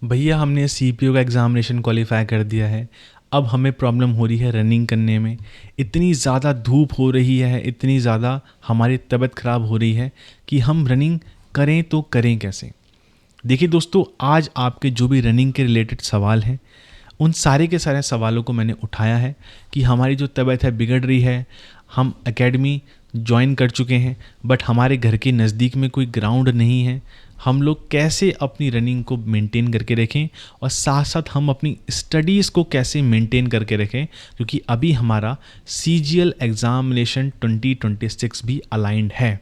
भैया हमने सीपीओ का एग्ज़ामिनेशन क्वालिफाई कर दिया है। अब हमें प्रॉब्लम हो रही है रनिंग करने में। इतनी ज़्यादा धूप हो रही है, इतनी ज़्यादा हमारी तबीयत ख़राब हो रही है कि हम रनिंग करें तो करें कैसे। देखिए दोस्तों, आज आपके जो भी रनिंग के रिलेटेड सवाल हैं, उन सारे के सारे सवालों को मैंने उठाया है कि हमारी जो तबीयत है बिगड़ रही है। हम एकेडमी ज्वाइन कर चुके हैं, बट हमारे घर के नज़दीक में कोई ग्राउंड नहीं है। हम लोग कैसे अपनी रनिंग को मेंटेन करके रखें और साथ साथ हम अपनी स्टडीज़ को कैसे मेंटेन करके रखें, क्योंकि अभी हमारा CGL एग्ज़ामिनेशन 2026 भी अलाइंड है।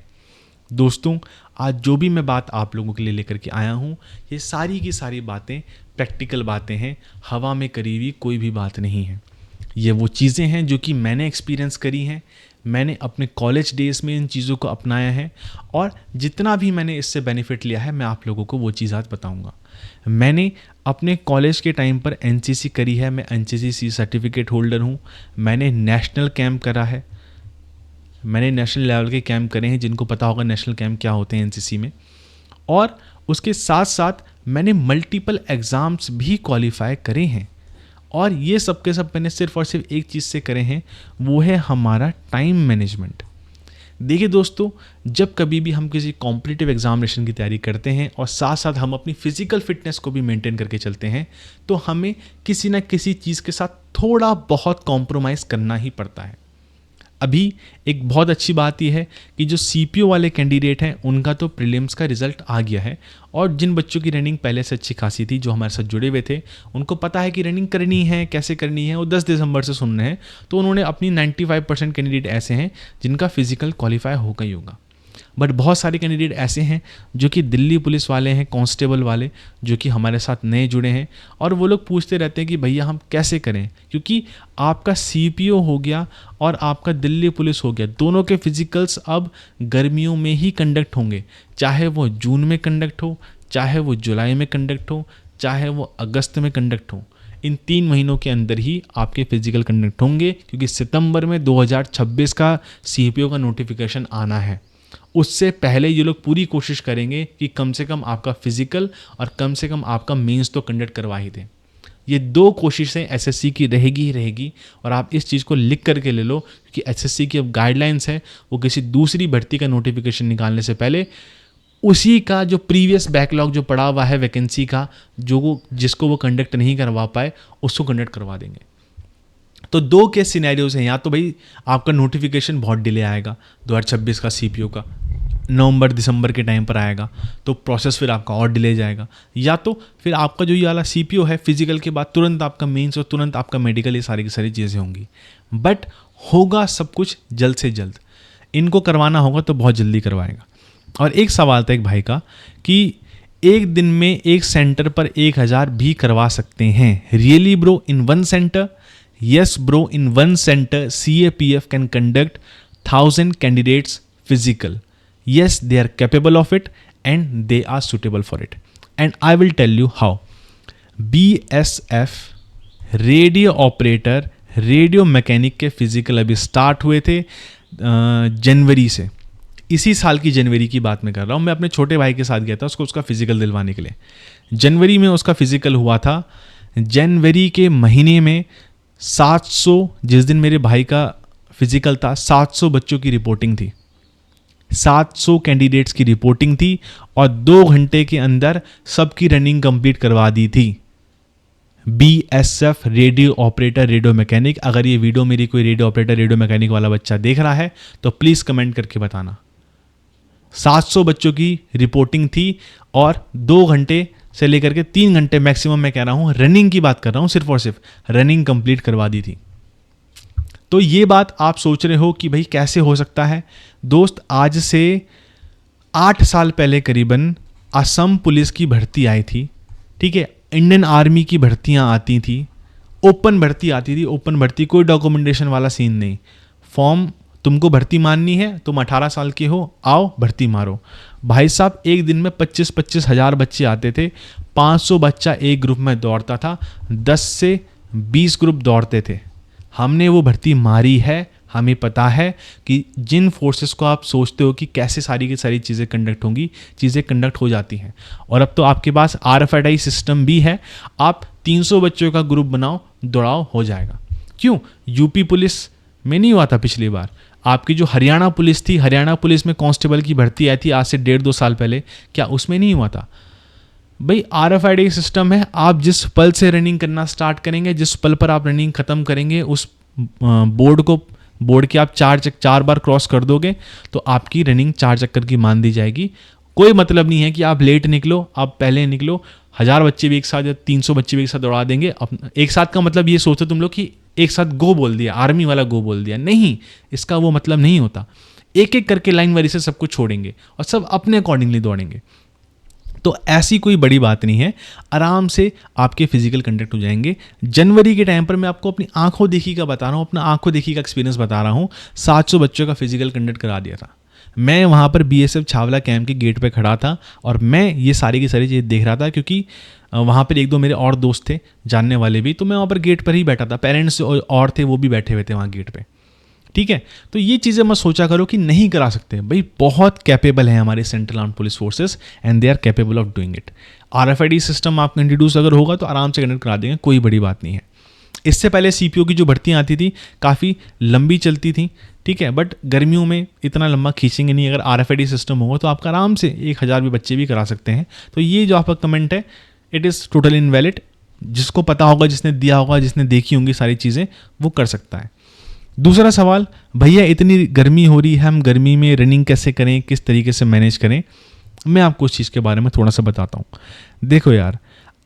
दोस्तों, आज जो भी मैं बात आप लोगों के लिए लेकर के आया हूँ, ये सारी की सारी बातें प्रैक्टिकल बातें हैं, हवा में करी हुई कोई भी बात नहीं है। ये वो चीज़ें हैं जो कि मैंने एक्सपीरियंस करी हैं, मैंने अपने कॉलेज डेज़ में इन चीज़ों को अपनाया है और जितना भी मैंने इससे बेनिफिट लिया है मैं आप लोगों को वो चीज़ आज बताऊँगा। मैंने अपने कॉलेज के टाइम पर NCC करी है, मैं NCC सर्टिफिकेट होल्डर हूँ। मैंने नेशनल कैंप करा है, मैंने नेशनल लेवल के कैंप करे हैं, जिनको पता होगा नेशनल कैंप क्या होते हैं NCC में। और उसके साथ साथ मैंने मल्टीपल एग्ज़ाम्स भी क्वालिफाई करे हैं और ये सब के सब मैंने सिर्फ और सिर्फ एक चीज़ से करे हैं, वो है हमारा टाइम मैनेजमेंट। देखिए दोस्तों, जब कभी भी हम किसी कॉम्पिटिटिव एग्जामिनेशन की तैयारी करते हैं और साथ साथ हम अपनी फिजिकल फिटनेस को भी मेंटेन करके चलते हैं, तो हमें किसी ना किसी चीज़ के साथ थोड़ा बहुत कॉम्प्रोमाइज़ करना ही पड़ता है। अभी एक बहुत अच्छी बात यह है कि जो CPO वाले कैंडिडेट हैं उनका तो प्रीलिम्स का रिज़ल्ट आ गया है और जिन बच्चों की रनिंग पहले से अच्छी खासी थी, जो हमारे साथ जुड़े हुए थे, उनको पता है कि रनिंग करनी है, कैसे करनी है, वो 10 दिसंबर से सुन रहे हैं। तो उन्होंने अपनी 95% कैंडिडेट ऐसे हैं जिनका फिजिकल क्वालिफाई होगा ही होगा। बट बहुत सारे कैंडिडेट ऐसे हैं जो कि दिल्ली पुलिस वाले हैं, कांस्टेबल वाले, जो कि हमारे साथ नए जुड़े हैं और वो लोग पूछते रहते हैं कि भैया हम कैसे करें, क्योंकि आपका CPO हो गया और आपका दिल्ली पुलिस हो गया, दोनों के फिजिकल्स अब गर्मियों में ही कंडक्ट होंगे, चाहे वो जून में कंडक्ट हो, चाहे वो जुलाई में कंडक्ट हो, चाहे वो अगस्त में कंडक्ट हो। इन 3 महीनों के अंदर ही आपके फिजिकल कंडक्ट होंगे, क्योंकि सितंबर में 2026 का CPO का नोटिफिकेशन आना है। उससे पहले ये लोग पूरी कोशिश करेंगे कि कम से कम आपका फिजिकल और कम से कम आपका मेंस तो कंडक्ट करवा ही दें। ये 2 कोशिशें SSC की रहेगी ही रहेगी और आप इस चीज़ को लिख करके ले लो, क्योंकि SSC की अब गाइडलाइंस है, वो किसी दूसरी भर्ती का नोटिफिकेशन निकालने से पहले उसी का जो प्रीवियस बैकलॉग जो पड़ा हुआ है वैकेंसी का, जिसको वो कंडक्ट नहीं करवा पाए, उसको कंडक्ट करवा देंगे। तो 2 केस सिनेरियोज हैं, या तो भाई आपका नोटिफिकेशन बहुत डिले आएगा 2026 का CPO का, नवंबर दिसंबर के टाइम पर आएगा, तो प्रोसेस फिर आपका और डिले जाएगा, या तो फिर आपका जो ये वाला CPO है फिजिकल के बाद तुरंत आपका मेंस और तुरंत आपका मेडिकल, ये सारी की सारी चीज़ें होंगी। बट होगा सब कुछ जल्द से जल्द, इनको करवाना होगा तो बहुत जल्दी करवाएगा। और एक सवाल था एक भाई का कि एक दिन में एक सेंटर पर 1000 भी करवा सकते हैं, really bro in one centre? Yes bro, in one center CAPF can conduct 1000 candidates physical. Yes, they are capable of it and they are suitable for it. And I will tell you how. BSF radio operator, radio mechanic के physical अभी start हुए थे जनवरी से। इसी साल की जनवरी की बात मैं कर रहा हूँ। मैं अपने छोटे भाई के साथ गया था उसका फिजिकल दिलवाने के लिए। जनवरी में उसका फिजिकल हुआ था। जनवरी के महीने में 700, जिस दिन मेरे भाई का फिजिकल था, 700 बच्चों की रिपोर्टिंग थी, 700 कैंडिडेट्स की रिपोर्टिंग थी और 2 घंटे के अंदर सबकी रनिंग कंप्लीट करवा दी थी। BSF radio operator, radio mechanic. अगर ये वीडियो मेरी कोई रेडियो ऑपरेटर, रेडियो मैकेनिक वाला बच्चा देख रहा है तो प्लीज़ कमेंट करके बताना। 700 बच्चों की रिपोर्टिंग थी और 2 घंटे से लेकर के 3 घंटे मैक्सिमम, मैं कह रहा हूँ रनिंग की बात कर रहा हूँ, सिर्फ और सिर्फ रनिंग कंप्लीट करवा दी थी। तो ये बात आप सोच रहे हो कि भाई कैसे हो सकता है। दोस्त, आज से 8 साल पहले करीबन असम पुलिस की भर्ती आई थी, ठीक है, इंडियन आर्मी की भर्तियाँ आती थी, ओपन भर्ती आती थी। ओपन भर्ती, कोई डॉक्यूमेंटेशन वाला सीन नहीं, फॉर्म तुमको भर्ती माननी है, तुम 18 साल के हो, आओ भर्ती मारो। भाई साहब, एक दिन में 25-25 हज़ार बच्चे आते थे, 500 बच्चा एक ग्रुप में दौड़ता था, 10 से 20 ग्रुप दौड़ते थे। हमने वो भर्ती मारी है, हमें पता है कि जिन फोर्सेस को आप सोचते हो कि कैसे सारी की सारी चीज़ें कंडक्ट होंगी, चीज़ें कंडक्ट हो जाती हैं। और अब तो आपके पास RFID सिस्टम भी है, आप 300 बच्चों का ग्रुप बनाओ, दौड़ाओ, हो जाएगा। क्यों? यूपी पुलिस में नहीं हुआ था पिछली बार? आपकी जो हरियाणा पुलिस थी, हरियाणा पुलिस में कांस्टेबल की भर्ती आई थी आज से 1.5-2 साल पहले, क्या उसमें नहीं हुआ था? भाई RFID सिस्टम है, आप जिस पल से रनिंग करना स्टार्ट करेंगे, जिस पल पर आप रनिंग खत्म करेंगे, उस बोर्ड के आप 4 बार क्रॉस कर दोगे तो आपकी रनिंग 4 चक्कर की मान दी जाएगी। कोई मतलब नहीं है कि आप लेट निकलो, आप पहले निकलो, 1000 बच्चे भी एक साथ या 300 बच्चे भी एक साथ दौड़ा देंगे। एक साथ का मतलब ये सोचो तुम लोग कि एक साथ गो बोल दिया, आर्मी वाला गो बोल दिया, नहीं, इसका वो मतलब नहीं होता। एक एक करके लाइन वारी से सबको छोड़ेंगे और सब अपने अकॉर्डिंगली दौड़ेंगे। तो ऐसी कोई बड़ी बात नहीं है, आराम से आपके फिजिकल कंडक्ट हो जाएंगे। जनवरी के टाइम पर मैं आपको अपनी आंखों देखी का बता रहा हूँ, अपना आंखों देखी का एक्सपीरियंस बता रहा हूँ। 700 बच्चों का फिजिकल कंडक्ट करा दिया था। मैं वहाँ पर BSF छावला कैंप के गेट पे खड़ा था और मैं ये सारी की सारी चीज़ देख रहा था, क्योंकि वहाँ पर 1-2 मेरे और दोस्त थे, जानने वाले भी, तो मैं वहाँ पर गेट पर ही बैठा था। पेरेंट्स और थे, वो भी बैठे हुए थे वहाँ गेट पे। ठीक है, तो ये चीज़ें मत सोचा करो कि नहीं करा सकते। भाई बहुत कैपेबल है हमारे central armed police forces and they are capable of doing it. RFID system आपका इंट्रोड्यूस अगर होगा तो आराम से कंडक्ट करा देंगे, कोई बड़ी बात नहीं है। इससे पहले CPO की जो भर्तियाँ आती थी काफ़ी लंबी चलती थी, ठीक है, बट गर्मियों में इतना लंबा खींचेंगे नहीं। अगर RFID सिस्टम होगा तो आपका आराम से 1000 भी बच्चे भी करा सकते हैं। तो ये जो आपका कमेंट है, इट इज़ टोटली इनवैलिड। जिसको पता होगा, जिसने दिया होगा, जिसने देखी होंगी सारी चीज़ें, वो कर सकता है। दूसरा सवाल, भैया इतनी गर्मी हो रही है, हम गर्मी में रनिंग कैसे करें, किस तरीके से मैनेज करें? मैं आपको उस चीज़ के बारे में थोड़ा सा बताता हूँ। देखो यार,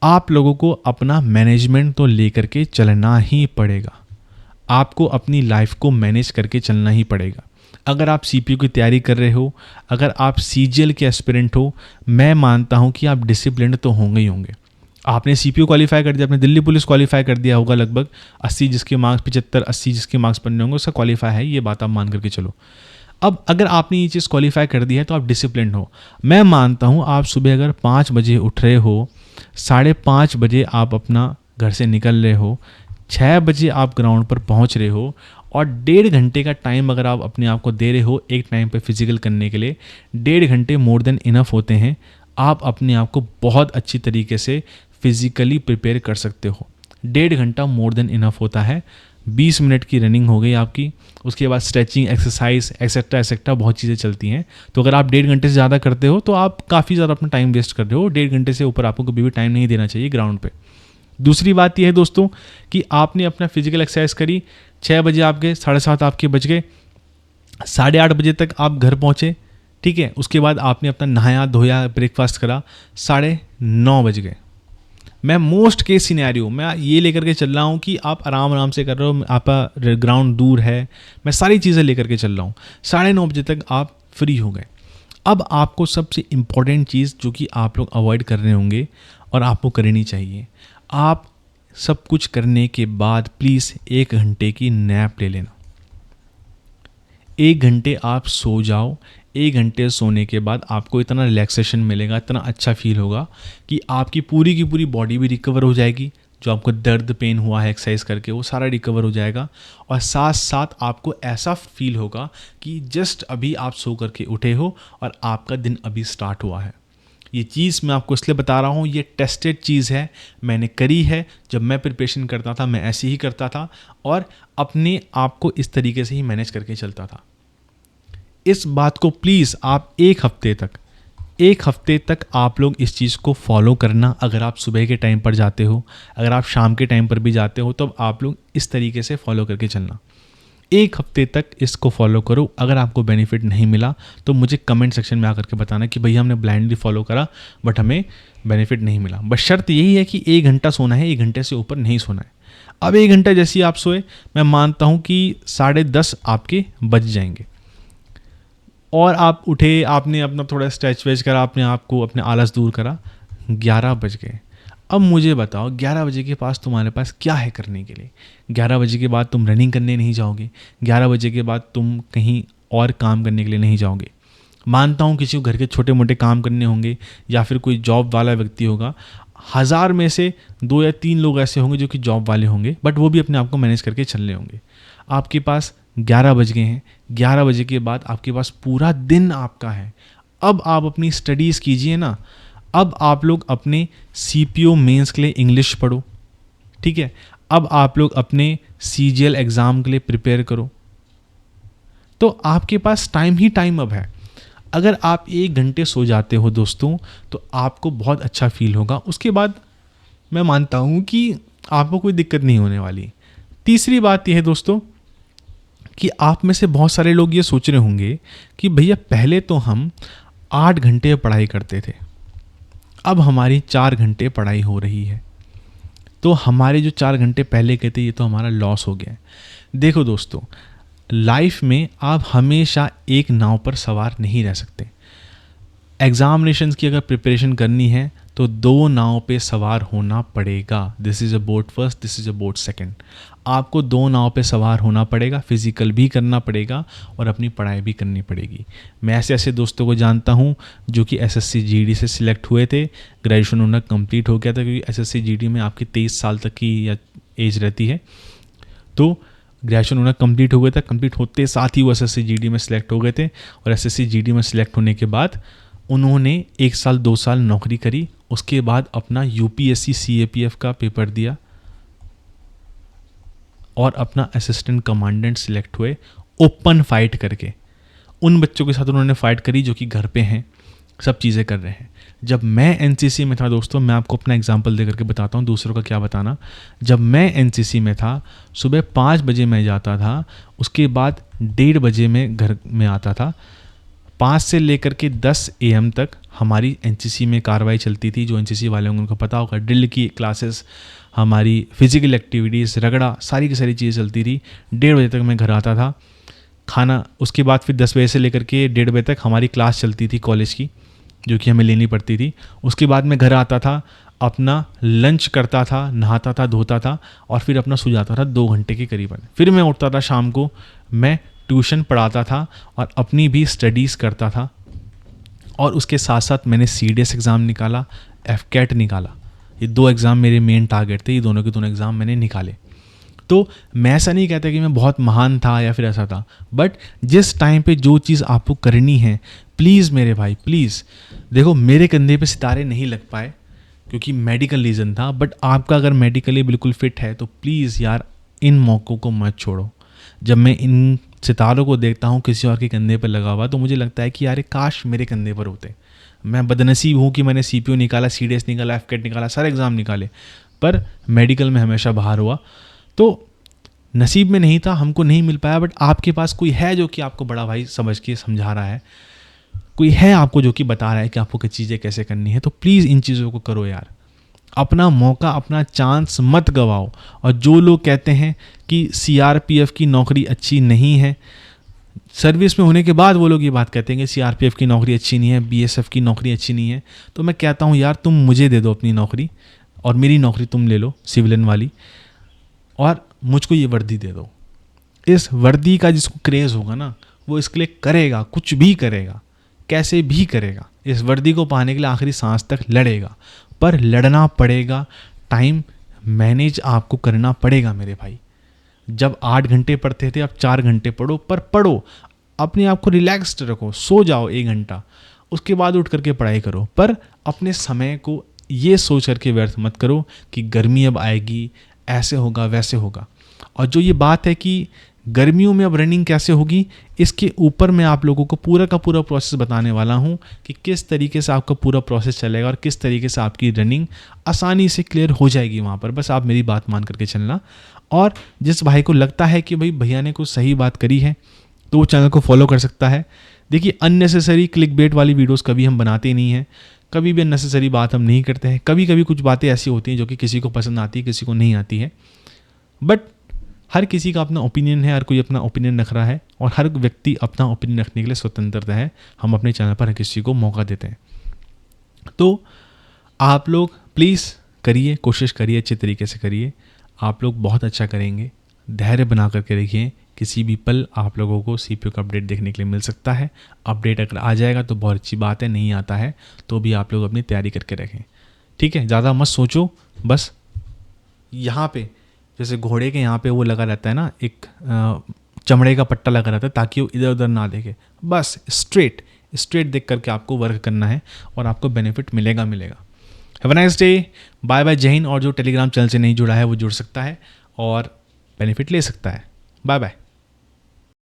आप लोगों को अपना मैनेजमेंट तो लेकर के चलना ही पड़ेगा। आपको अपनी लाइफ को मैनेज करके चलना ही पड़ेगा। अगर आप CPO की तैयारी कर रहे हो, अगर आप CGL के एस्पिरेंट हो, मैं मानता हूँ कि आप डिसिप्लिन तो होंगे ही होंगे। आपने CPO क्वालिफाई कर दिया, आपने दिल्ली पुलिस क्वालिफाई कर दिया होगा, लगभग 80 जिसके मार्क्स, 75-80 जिसके मार्क्स बनने होंगे, उसका क्वालिफाई है, ये बात आप मान करके चलो। अब अगर आपने ये चीज़ क्वालिफाई कर दी है तो आप डिसिप्लिन हो। मैं मानता हूँ आप सुबह अगर 5 बजे उठ रहे हो, 5:30 बजे आप अपना घर से निकल रहे हो, 6 बजे आप ग्राउंड पर पहुँच रहे हो, और 1.5 घंटे का टाइम अगर आप अपने आप को दे रहे हो एक टाइम पे फिजिकल करने के लिए, 1.5 घंटे मोर देन इनफ होते हैं। आप अपने आप को बहुत अच्छी तरीके से फिजिकली प्रिपेयर कर सकते हो। 1.5 घंटा मोर देन इनफ होता है। 20 मिनट की रनिंग हो गई आपकी, उसके बाद स्ट्रेचिंग, एक्सरसाइज, एक्सेट्रा एक्सेट्रा, बहुत चीज़ें चलती हैं। तो अगर आप 1.5 घंटे से ज़्यादा करते हो तो आप काफ़ी ज़्यादा अपना टाइम वेस्ट कर रहे हो। 1.5 घंटे से ऊपर आपको कभी भी टाइम नहीं देना चाहिए ग्राउंड पे। दूसरी बात यह है दोस्तों कि आपने अपना फिजिकल एक्सरसाइज करी, 6 बजे आप गए, 7:30 आपके बज गए, 8:30 बजे तक आप घर पहुँचे, ठीक है, उसके बाद आपने अपना नहाया धोया, ब्रेकफास्ट करा, 9:30 बज गए। मैं मोस्ट केस सिनेरियो मैं ये लेकर के चल रहा हूँ कि आप आराम से कर रहे हो, आपका ग्राउंड दूर है, मैं सारी चीज़ें लेकर के चल रहा हूँ, 9:30 बजे तक आप फ्री हो गए। अब आपको सबसे इम्पॉर्टेंट चीज़ जो कि आप लोग अवॉइड कर रहे होंगे और आपको करनी चाहिए, आप सब कुछ करने के बाद प्लीज़ 1 घंटे की नैप ले लेना। 1 घंटे आप सो जाओ। 1 घंटे सोने के बाद आपको इतना रिलैक्सेशन मिलेगा, इतना अच्छा फील होगा कि आपकी पूरी की पूरी बॉडी भी रिकवर हो जाएगी। जो आपको दर्द पेन हुआ है एक्सरसाइज करके, वो सारा रिकवर हो जाएगा। और साथ साथ आपको ऐसा फील होगा कि जस्ट अभी आप सो करके उठे हो और आपका दिन अभी स्टार्ट हुआ है। ये चीज़ मैं आपको इसलिए बता रहा हूँ, ये टेस्टेड चीज़ है, मैंने करी है। जब मैं प्रिपरेशन करता था मैं ऐसे ही करता था और अपने आप को इस तरीके से ही मैनेज करके चलता था। इस बात को प्लीज़ आप 1 हफ्ते तक आप लोग इस चीज़ को फॉलो करना। अगर आप सुबह के टाइम पर जाते हो, अगर आप शाम के टाइम पर भी जाते हो, तो आप लोग इस तरीके से फॉलो करके चलना। 1 हफ्ते तक इसको फॉलो करो। अगर आपको बेनिफिट नहीं मिला तो मुझे कमेंट सेक्शन में आकर के बताना कि भैया हमने ब्लाइंडली फॉलो करा बट हमें बेनिफिट नहीं मिला। बस शर्त यही है कि 1 घंटा सोना है, 1 घंटे से ऊपर नहीं सोना है। अब 1 घंटा जैसे ही आप सोए, मैं मानता हूँ कि 10:30 आपके बज जाएंगे और आप उठे, आपने अपना थोड़ा स्ट्रेच वेच करा, अपने आप को अपने आलस दूर करा, 11 बज गए। अब मुझे बताओ 11 बजे के पास तुम्हारे पास क्या है करने के लिए? 11 बजे के बाद तुम रनिंग करने नहीं जाओगे, 11 बजे के बाद तुम कहीं और काम करने के लिए नहीं जाओगे। मानता हूँ किसी को घर के छोटे मोटे काम करने होंगे या फिर कोई जॉब वाला व्यक्ति होगा, 1000 में से 2 या 3 लोग ऐसे होंगे जो कि जॉब वाले होंगे, बट वो भी अपने आप को मैनेज करके चल रहे होंगे। आपके पास 11 बज गए हैं, 11 बजे के बाद आपके पास पूरा दिन आपका है। अब आप अपनी स्टडीज़ कीजिए ना। अब आप लोग अपने CPO मेंस के लिए इंग्लिश पढ़ो, ठीक है। अब आप लोग अपने CGL एग्ज़ाम के लिए प्रिपेयर करो। तो आपके पास टाइम ही टाइम अब है। अगर आप 1 घंटे सो जाते हो दोस्तों तो आपको बहुत अच्छा फील होगा। उसके बाद मैं मानता हूँ कि आपको कोई दिक्कत नहीं होने वाली। तीसरी बात यह है दोस्तों कि आप में से बहुत सारे लोग ये सोच रहे होंगे कि भैया पहले तो हम 8 घंटे पढ़ाई करते थे, अब हमारी 4 घंटे पढ़ाई हो रही है, तो हमारे जो 4 घंटे पहले के थे ये तो हमारा लॉस हो गया है। देखो दोस्तों, लाइफ में आप हमेशा एक नाव पर सवार नहीं रह सकते। एग्जामिनेशंस की अगर प्रिपरेशन करनी है तो 2 नाव पे सवार होना पड़ेगा। This is a boat first, this is a boat second. आपको 2 नाव पे सवार होना पड़ेगा, फिजिकल भी करना पड़ेगा और अपनी पढ़ाई भी करनी पड़ेगी। मैं ऐसे ऐसे दोस्तों को जानता हूँ जो कि SSC GD से सिलेक्ट हुए थे, ग्रेजुएशन उन्हें कंप्लीट हो गया था, क्योंकि SSC GD में आपकी 23 साल तक की या एज रहती है। तो ग्रेजुएशन उन्हें कंप्लीट हो गया था, कंप्लीट होते साथ ही वो SSC GD में सिलेक्ट हो गए थे, और SSC GD में सिलेक्ट होने के बाद उन्होंने 1 साल 2 साल नौकरी करी। उसके बाद अपना UPSC CAPF का पेपर दिया और अपना असिस्टेंट कमांडेंट सिलेक्ट हुए, ओपन फाइट करके। उन बच्चों के साथ उन्होंने फाइट करी जो कि घर पे हैं, सब चीज़ें कर रहे हैं। जब मैं NCC में था दोस्तों, मैं आपको अपना एग्जांपल दे करके बताता हूँ, दूसरों का क्या बताना। जब मैं NCC में था, सुबह 5 बजे मैं जाता था, उसके बाद 1:30 बजे मैं घर में आता था। 5 से लेकर के 10 AM तक हमारी NCC में कार्रवाई चलती थी। जो NCC वाले होंगे उनको पता होगा, ड्रिल की क्लासेस, हमारी फिजिकल एक्टिविटीज़, रगड़ा, सारी की सारी चीज़ें चलती थी। 1:30 बजे तक मैं घर आता था, खाना, उसके बाद फिर 10 बजे से लेकर के 1:30 बजे तक हमारी क्लास चलती थी कॉलेज की, जो कि हमें लेनी पड़ती थी। उसके बाद मैं घर आता था, अपना लंच करता था, नहाता था, धोता था और फिर अपना सो जाता था 2 घंटे के करीबन। फिर मैं उठता था शाम को, मैं ट्यूशन पढ़ाता था और अपनी भी स्टडीज़ करता था। और उसके साथ साथ मैंने CDS एग्ज़ाम निकाला, FCAT निकाला। ये 2 एग्ज़ाम मेरे मेन टारगेट थे, ये दोनों के दोनों एग्ज़ाम मैंने निकाले। तो मैं ऐसा नहीं कहता कि मैं बहुत महान था या फिर ऐसा था, बट जिस टाइम पे जो चीज़ आपको करनी है, प्लीज़ मेरे भाई प्लीज़, देखो मेरे कंधे पे सितारे नहीं लग पाए क्योंकि मेडिकल रीज़न था, बट आपका अगर मेडिकली बिल्कुल फिट है तो प्लीज़ यार इन मौक़ों को मत छोड़ो। जब मैं इन सितारों को देखता हूँ किसी और के कंधे पर लगा हुआ, तो मुझे लगता है कि यार काश मेरे कंधे पर होते। मैं बदनसीब हूँ कि मैंने CPO निकाला, CDS निकाला, FCAT निकाला, सारे एग्ज़ाम निकाले, पर मेडिकल में हमेशा बाहर हुआ। तो नसीब में नहीं था, हमको नहीं मिल पाया। बट आपके पास कोई है जो कि आपको बड़ा भाई समझ के समझा रहा है, कोई है आपको जो कि बता रहा है कि आपको किस चीज़ें कैसे करनी है, तो प्लीज़ इन चीज़ों को करो यार। अपना मौका, अपना चांस मत गवाओ। और जो लोग कहते हैं कि CRPF की नौकरी अच्छी नहीं है, सर्विस में होने के बाद वो लोग ये बात कहते हैं कि CRPF की नौकरी अच्छी नहीं है, BSF की नौकरी अच्छी नहीं है, तो मैं कहता हूँ यार तुम मुझे दे दो अपनी नौकरी और मेरी नौकरी तुम ले लो सिविलियन वाली, और मुझको ये वर्दी दे दो। इस वर्दी का जिसको क्रेज़ होगा ना, वो इसके लिए करेगा, कुछ भी करेगा, कैसे भी करेगा। इस वर्दी को पाने के लिए आखिरी सांस तक लड़ेगा, पर लड़ना पड़ेगा। टाइम मैनेज आपको करना पड़ेगा मेरे भाई। जब 8 घंटे पढ़ते थे, अब 4 घंटे पढ़ो, पर पढ़ो, अपने आप को रिलैक्स्ड रखो, सो जाओ 1 घंटा, उसके बाद उठ करके पढ़ाई करो। पर अपने समय को ये सोच करके व्यर्थ मत करो कि गर्मी अब आएगी, ऐसे होगा वैसे होगा। और जो ये बात है कि गर्मियों में अब रनिंग कैसे होगी, इसके ऊपर मैं आप लोगों को पूरा का पूरा प्रोसेस बताने वाला हूँ कि किस तरीके से आपका पूरा प्रोसेस चलेगा और किस तरीके से आपकी रनिंग आसानी से क्लियर हो जाएगी वहाँ पर। बस आप मेरी बात मान करके चलना। और जिस भाई को लगता है कि भाई भैया ने कुछ सही बात करी है, तो वो चैनल को फॉलो कर सकता है। देखिए, अननेसेसरी क्लिकबेट वाली वीडियोज़ कभी हम बनाते नहीं हैं, कभी भी अननेसेसरी बात हम नहीं करते हैं। कभी कभी कुछ बातें ऐसी होती हैं जो कि किसी को पसंद आती है, किसी को नहीं आती है, बट हर किसी का अपना ओपिनियन है, हर कोई अपना ओपिनियन रख रहा है और हर व्यक्ति अपना ओपिनियन रखने के लिए स्वतंत्रता है। हम अपने चैनल पर हर किसी को मौका देते हैं। तो आप लोग प्लीज़ करिए, कोशिश करिए, अच्छे तरीके से करिए, आप लोग बहुत अच्छा करेंगे। धैर्य बना करके रखिए, किसी भी पल आप लोगों को CPO का अपडेट देखने के लिए मिल सकता है। अपडेट अगर आ जाएगा तो बहुत अच्छी बात है, नहीं आता है तो भी आप लोग अपनी तैयारी करके रखें, ठीक है। ज़्यादा मत सोचो, बस यहाँ पे जैसे घोड़े के यहाँ पे वो लगा रहता है ना, एक चमड़े का पट्टा लगा रहता है ताकि वो इधर उधर ना देखे। बस स्ट्रेट देख करके आपको वर्क करना है और आपको बेनिफिट मिलेगा। Have a nice day, bye bye, जय हिंद। और जो टेलीग्राम चैनल से नहीं जुड़ा है वो जुड़ सकता है और बेनिफिट ले सकता है। Bye bye.